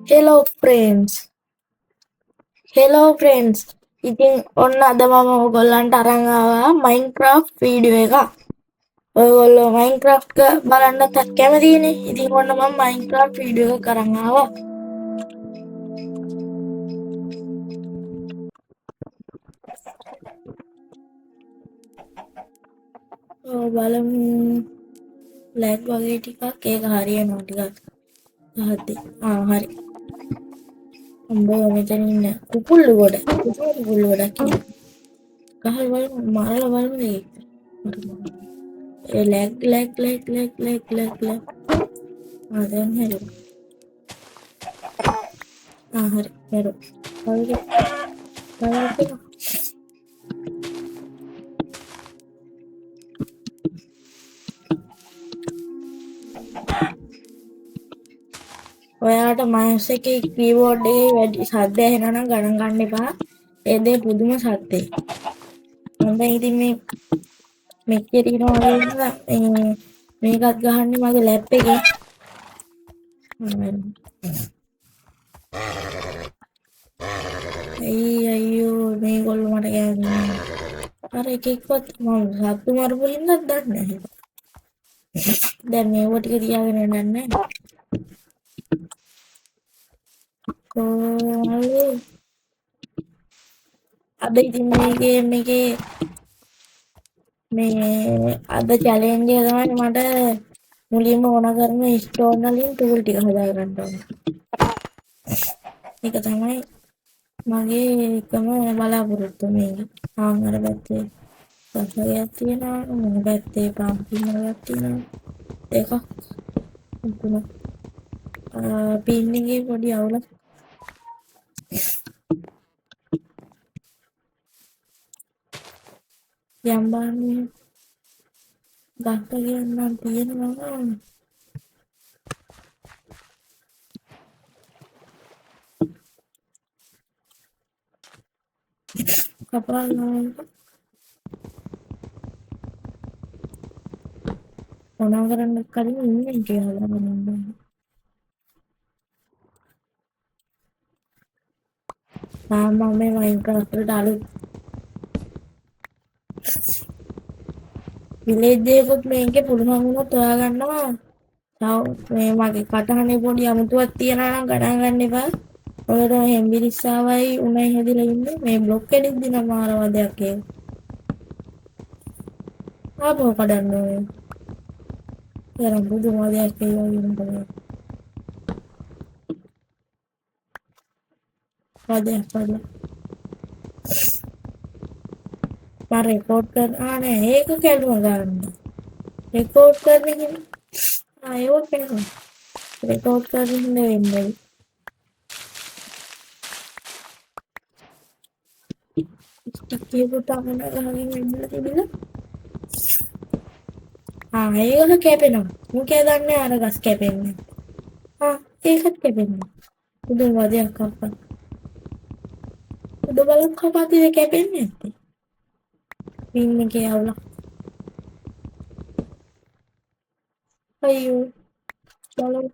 Hello friends. Hello friends. ඉතින් ඔන්න අද මම ඔයගොල්ලන්ට අරන් ආවා Minecraft වීඩියෝ එකක්. ඔයගොල්ලෝ Minecraft බලන්නත් කැමතිනේ. ඉතින් ඔන්න මම Minecraft වීඩියෝ එකක් අරන් ආවා. බලමු ලැග් වගේ ටිකක් ඒක හරියනවා ටිකක්. හරි. උඹ මෙතන ඉන්න කුකුල්ලු ගොඩක් ඉන්නේ. ගහලා බලමු මාරලා බලමු ඒක. ලැග්. දැන් හැදුවා. හරි හැදුවා. බලන්න. ඔයාට මවුස් එකේ කීබෝඩ් එකේ වැඩි ශබ්ද ඇහෙනවා නම් ගණන් ගන්න එපා. ඒ දේ පුදුම ශබ්දේ. මම ඉතින් මෙච්චර ඉනවා වගේ නිසා මේකත් ගහන්නේ මගේ ලැප් එකේ. අයියෝ මේගොල්ලෝ මට කියන්නේ. අර එකෙක්වත් මම සත්තු මරපු හින්දාත් දන්නේ නැහැ. දැන් මේව ටික තියාගෙන යන්නේ නැහැ. කොහොමද? අද ඉතින් මේ ගේම් එකේ මේ අද චැලෙන්ජ් එක තමයි මට මුලින්ම ඕන කරන ස්ටෝන් වලින් ටූල් ටික හදා ගන්න ඕන. ඒක තමයි මගේ එකම බලාපොරොත්තුව මේක. අර පැත්තේ සසරයක් තියෙනවා, මොන පැත්තේ පම්පින් එකක් තියෙනවා. එකක් තුනක් පින් එකේ පොඩි අවුලක්. යම් බාන්නේ ගහක කියන්නම් තියෙනවා. කපලා මොනවා කරන්න කලින් ඉන්නේ කියලා බලන්න. මම මේ Minecraft වලට අලුත් විලේජ් එකකුත් මේකේ පුළුවන් වුණොත් හොයා ගන්නවා. මේ මගේ කටහඬේ පොඩි අමුතුවක් තියනවා නම් ගණන් ගන්න එපා. ඔයාලා හෙම්බිරිස්සාවයි උණයි හැදිලා ඉන්නේ මේ බ්ලොක් එකෙන් දින මාරවදයක් ඒක. ආපහු කඩන්න ඕනේ. ඒරම් බුදුමාදයක් ඒ වගේ නේද? වදයක්. මම රෙකෝඩ් කරන්නේ ඒක කැඩුවා ගන්න. රෙකෝඩ් කරන එක ඒක කැඩුවා. රෙකෝඩ් කරන්න වෙන්නේ. කීපුටම ගහගෙන ඉන්න තිබිලා. ඒක කැපෙනවා. මොකද දන්නේ අර ගස් කැපෙන්නේ. ඒකත් කැපෙන්නේ. උදේ වදයක් කප්පා. උඩ බලක් කපාතේ කැපෙන්නේ නැත්තේ. පින් එකේ අවුලක්. අයියෝ. බලන්න.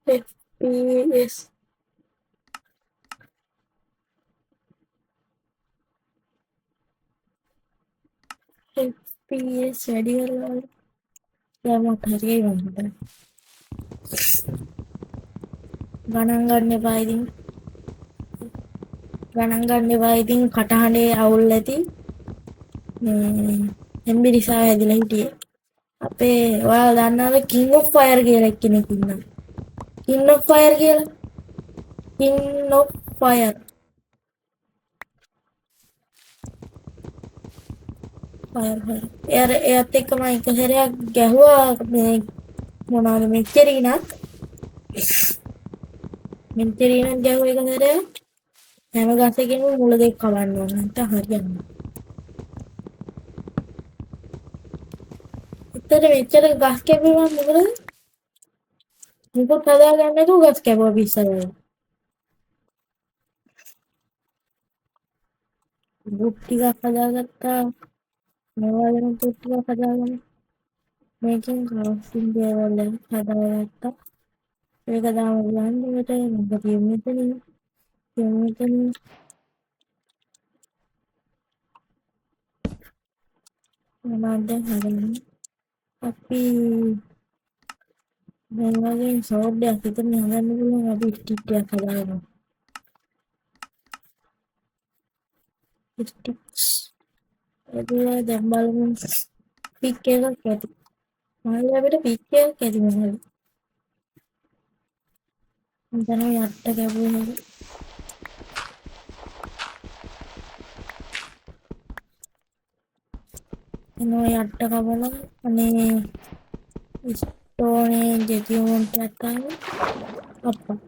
FPS වැඩි කරලා යමක් හරි වුණා. ගණන් ගන්න එපා ඉතින්. ගණන් ගන්න එපා ඉතින් කටහඬේ අවුල් ඇති. මේ එම්බිරිසා හැදිලා හිටියේ. අපේ ඔයාලා දන්නවද King of Fire කියලා කෙනෙක් ඉන්නවා. King of Fire කියලා. King of Fire. එයාත් එක්ක මම එක සැරයක් ගැහුවා මේ මොනවාද මෙච්චරිනක් ගැහුවා එක සැරයක් හැම ගසකින්ම මුල දෙක කවන්න ඕන නැත්නම් හරියන්නේ. එතන මෙච්චර ගස් කැපුවා මොකද? මොකද හදාගන්න නැතුව ගස් කැපුවා පිස්සලා. බුක් ටිකක් හදාගත්තා. මේවා ගැන ටිකක් හදාගමු. මේකෙන් crafting දේවල් හදාගත්තා. ඒක දාමු ගන්නකොට මොකද මෙතනින් මොනවද හදන්නේ? අපි මේ වගේ සෝඩ් එකක් විතර හදන්න පුළුවන්. අපි ස්ටික් එකක් හදාගමු. ස්ටික්ස් ඒවා දැන් බලමු. පික් එකක් ඇති. මහල අපිට පික් එකක් ඇති මහල. දැන් යට ගැබුවා. එනවා යට කවලා අනේ ස්ටෝනේ ජෙටියොන්ට අතන අප්පා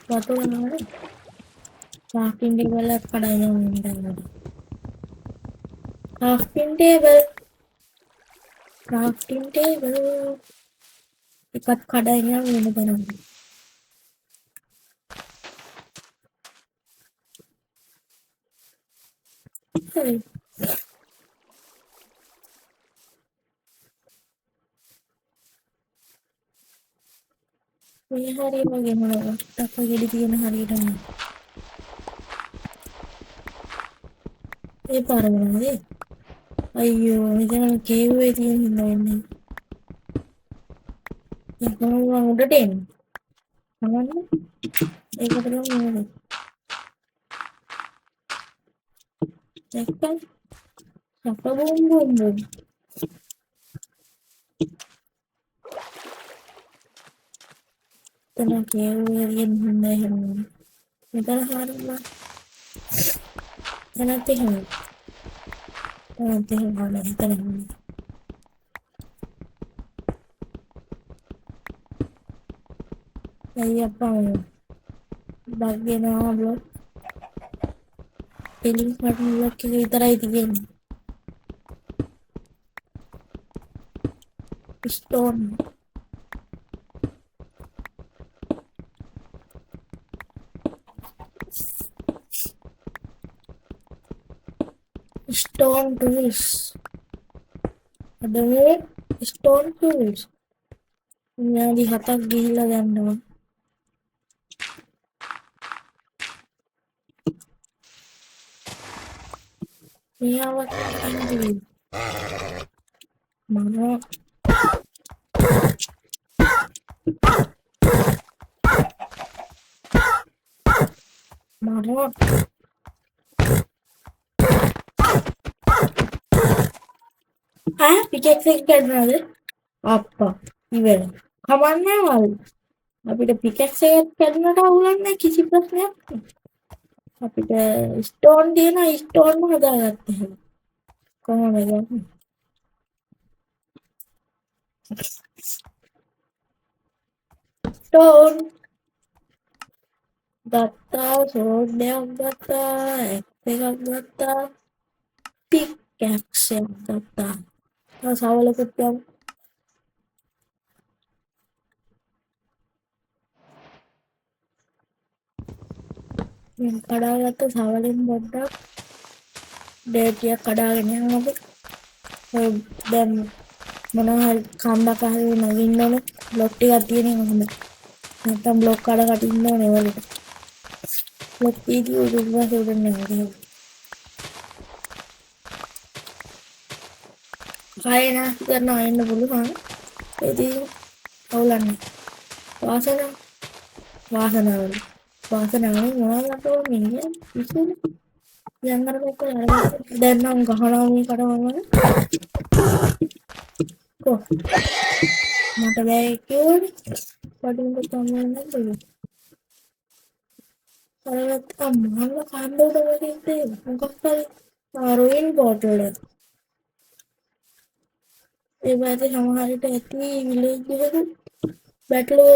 වතුර නෝනේ crafting table එක කඩයිනවා නේද? crafting table එකත් කඩයිනවා වෙන තරම්. හරි. මේ හරිය වගේ මොනවා ටක් ගෙඩි තියෙන හරියටම ඒ පාර මොනවද? අයියෝ මෙතන කේව්වේ තියෙන හින්දා එන්නේ. ඒක මම උඩට එන්නේ. නමන්නේ. ඒකට ගමු නේද? දැක්කද? සපබුම් බුම් බුම්. එතන කේව්වේ තියෙන හින්දා එහෙම. මෙතන හරියම එතනත් එහෙම. එතනත් එහෙම නෑ එතන එහෙම. අයියප්පා බග්ගෙනවා බ්ලොක්. එලින් බටන් බ්ලොක් එක විතරයි තියෙන්නේ. Stone tools. අද ස්ටෝන් tools. විනාඩි 7ක් ගිහිල්ලා ගන්නවා. මෙයාවත් ඉන්නේ. මම පිකෙක්ස් එක ගන්නවද? අප්පා ඉවර. කමන්නේ වල්. අපිට පිකෙක්ස් එකක් ගන්නට අවුලක් නැහැ කිසි ප්‍රශ්නයක් නැහැ. අපිට ස්ටෝන් තියෙන ස්ටෝන්ම හදාගත්ත හැම. කොහොමද ගන්නේ? ස්ටෝන් ගත්තා, සෝඩ් එකක් ගත්තා, එකක් ගත්තා, පිකැක්ස් එකක් ගත්තා. සවලකුත් යමු. මම කඩාගත්ත සවලෙන් පොඩ්ඩක් ඩේටියක් කඩාගෙන යනවා. දැන් මොනවා හරි කම්බක හරි නගින්න ඕනේ. බ්ලොක් ටිකක් තියෙන හොඳ. නැත්තම් බ්ලොක් කඩ කටින්න ඕනේ වලට. බ්ලොක් වීඩියෝ උඩට උඩන්නේ නැහැ. කයන කරනවා එන්න පුළුවන්. ඉතින් අවුලන්නේ. වාසනාවල මොනවද මිනිහ ඉතින් යන්නර මොකද දැන් නම් ගහනවා මේ කඩවන්න කො මට බෑ කිව්වනේ පඩින්ද තමයි නේද අරවත් අම්මල කන්දෝද වගේ මොකක් හරි ආරෝයින් බෝටල් එක ඒ වගේ සමහරට ඇති විලේජ් එකක බැටලෝ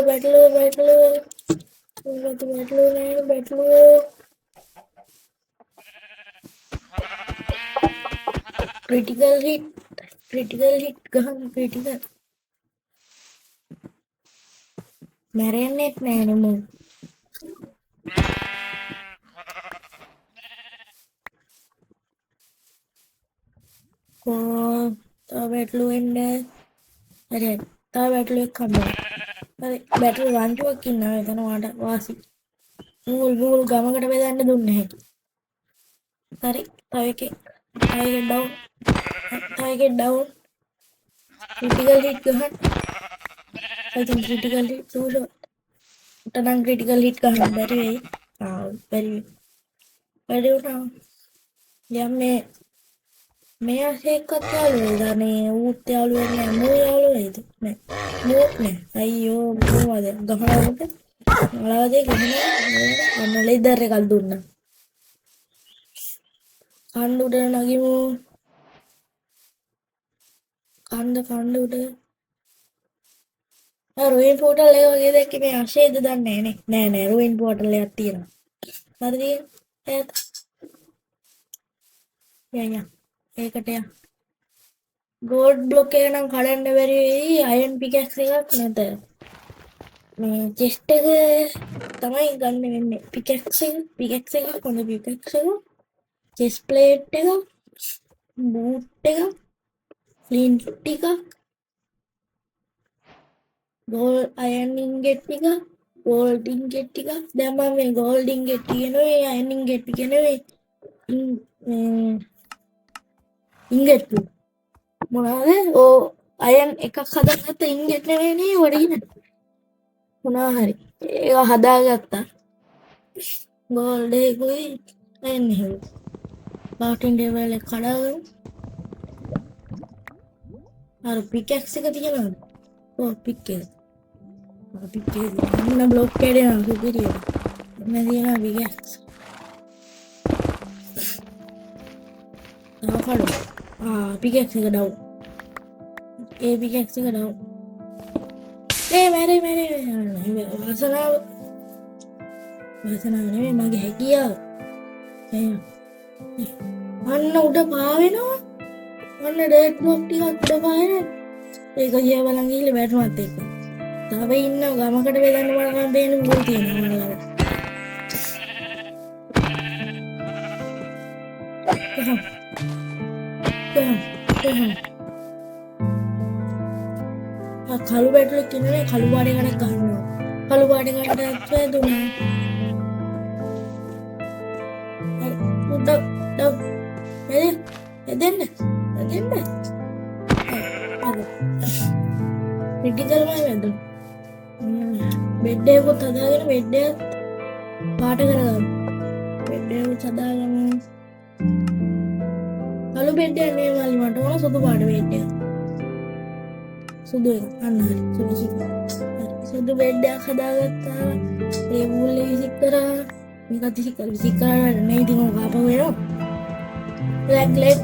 critical hit ගහන critical මැරෙන්නෙත් නෑ නමු කො තව බැටළු එන්න. හරි හරි. තව බැටළුවෙක් හම්බුණා. හරි බැටළු රංචුවක් ඉන්නවා එතන වාට වාසි. මූල් ගමකට බෙදන්න දුන්නේ නැහැ. හරි තව එකෙක්. තව එකෙක් ඩවුන්. තව එකෙක් ඩවුන්. ක්‍රිටිකල් හිට් ගහන්න. I think critical hit too short. උටනම් ක්‍රිටිකල් හිට් ගහන්න බැරි වෙයි. බැරි වෙයි. බැරි වුණා. දැන් මේ අසේකත් යාළු වේද අනේ ඌත් යාළු වෙන්නේ නැහැ. මූ යාළු වේද නෑ මූත් නෑ අයියෝ මොනවද ගහනකොට මොනවද ගහනවා අන්න ලෙදර් එකක් දුන්නා කණ්ඩ උඩ නගිමු කණ්ඩ උඩ රුයින් පෝටල් එක වගේ දෙයක් මේ අශේද දන්නේ නෑ රුයින් පෝටල් එකක් තියෙනවා හරිද යා ඒකට යා ගෝල්ඩ් බ්ලොක් එක නම් කඩන්න බැරි වෙයි අයන් පිකැක්ස් එකක් නැත මේ චෙස්ට් එක තමයි ගන්න වෙන්නේ පිකැක්ස් එක කොන පිකැක්ස් එක චෙස් ප්ලේට් එක බූට් එක ෆ්ලින්ට් ටික ගෝල් අයන් ඉන්ගෙට් ටික ගෝල්ඩ් ඉන්ගෙට් ටික දැන් මම මේ ගෝල්ඩ් ඉන්ගෙට් කියනවා අයන් ඉන්ගෙට් කියනවා ඉන්ගෙට් මොනවාද ඕ අයන් එකක් හදාගත්ත ඉන්ගෙට් නෙවෙයිනේ වඩින මොනවා හරි ඒක හදාගත්තා ගෝල්ඩ් එකකුයි අයන් එහෙම බාටින් ටේබල් එක කඩාගමු අර පිකැක්ස් එක තියෙනවද ඔව් පික් එක අන්න බ්ලොක් කැඩෙනවා සුපිරියර එන්න තියෙනවා පිකැක්ස් තව කඩමු පිකැක්ස් එක ඩවුන් ඒ පිකැක්ස් එක ඩවුන් මැරේ වාසනාව නෙමෙයි මගේ හැකියාව අන්න උඩ පාවෙනවා අන්න ඩේට් බ්ලොක් ටිකක් උඩ පාවෙනවා ඒක දිහා බලන් ගිහලා බැටුමත් එක්ක තව ඉන්න ගමකට බෙදන්න බලන්න බේන මුල් තියෙනවා මම ළඟ කළු බැටළුවෙක් ඉන්නනේ කළු පාටේ කඩක් ගන්නවා කළු පාටේ කඩට වැදුනා එදෙන්න පිටිකල්මයි වැද බෙඩ්ඩයකුත් හදාගෙන බෙඩ්ඩයක් පාට කරගන්න බෙඩ්ඩයකුත් හදාගන්න කළු බෙඩ්ඩයක් නේ මල්ලි මට ඕන සුදු පාට බෙඩ්ඩයක් සුදු එක අන්න හරි සුදු බෙඩ්ඩයක් හදාගත්තා ඒ මුල්ලේ විසික් කරා මේකත් විසික් කරාට නේ ඉතින් ඔක ආපහු එනවා black leg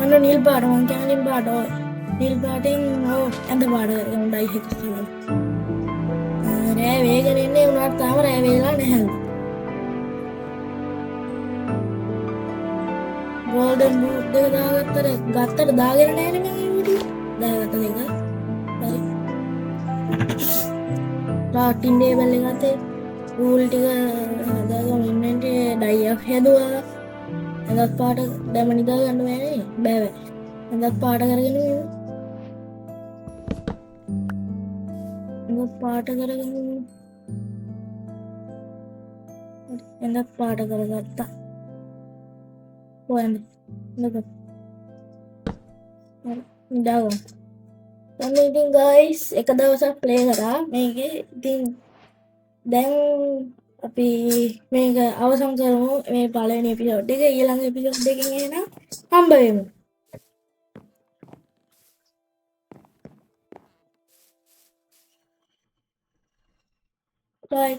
අන්න නිල් පාට මං කියන්නේ නිල් පාට ඔය නිල් පාටෙන් ඇඳ පාට කරගෙන ඩයි එක කරලා රෑ වේගෙන ඉන්නේ උනාට තාම රෑ වේලා නැහැ ගෝල්ඩන් බූට් එක ගත්තට දාගෙන නැහැ නේ මම වීඩියෝ දාගත්ත දෙක හරි රාටින් ටේබල් එක අතේ රූල් ටික හදාගම ඉන්නට ඩයියක් හැදුවා ඇඳත් පාට දැම නිදා ගන්න බෑනේ බෑ ඇඳත් පාට කරගෙන ඇඳත් පාට කරගෙන ඇඳත් පාට කරගත්තා ඔයන්න නිදාගමු දැන් ඉතින් ගයිස් එක දවසක් ප්ලේ කරා මේකේ ඉතින් දැන් අපි මේක අවසන් කරමු මේ පළවෙනි එපිසෝඩ් එක ඊළඟ එපිසෝඩ් එකකින් එහෙනම් හම්බ වෙමු bye